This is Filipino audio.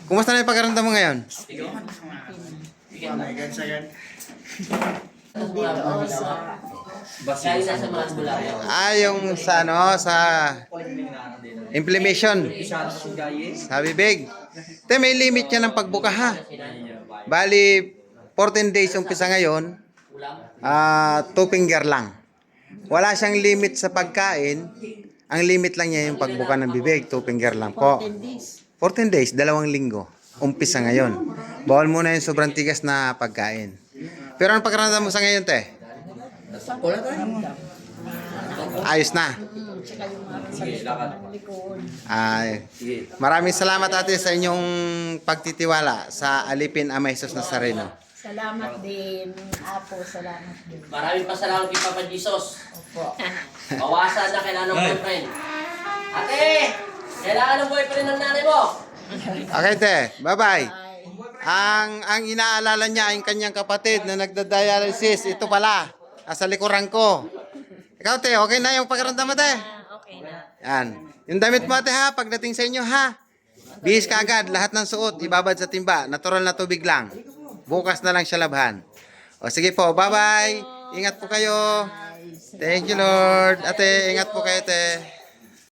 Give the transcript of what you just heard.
Kumusta na yung pagkaramdam mo ngayon? Yung sa sa inflammation sa bibig. May limit yan ng pagbuka ha. Bali 14 days umpisa ngayon. 2 finger lang. Wala siyang limit sa pagkain. Ang limit lang niya yung pagbuka ng bibig, 2 finger lang po. 14 days, 2 linggo. Umpisa ngayon. Bawal muna yung sobrang tigas na pagkain. Pero ano pagkaramdam mo sa ngayon, te? Ayos na. Ay, maraming salamat ate sa inyong pagtitiwala sa Alipin Ama Jesus Nazareno. Salamat din, Apo. Salamat din. Maraming pasalamat kay Papa Jesus. Opo. Bawasan na kailangan ng boyfriend. Ate! Kailangan ng boyfriend ng nanay mo. Okay, te. Bye-bye. Ang inaalala niya ay kanyang kapatid na nagda-dialysis. Ito pala. Nasa likuran ko. Ikaw, te. Okay na yung pagkaramdam mo, te? Okay na. Yan. Yung damit mo, ate, ha? Pagdating sa inyo, ha? Bihis ka agad. Lahat ng suot, ibabad sa timba. Natural na tubig lang. Bukas na lang siya labhan. O, sige po. Bye-bye. Ingat po kayo. Thank you, Lord. Ate, ingat po kayo, te.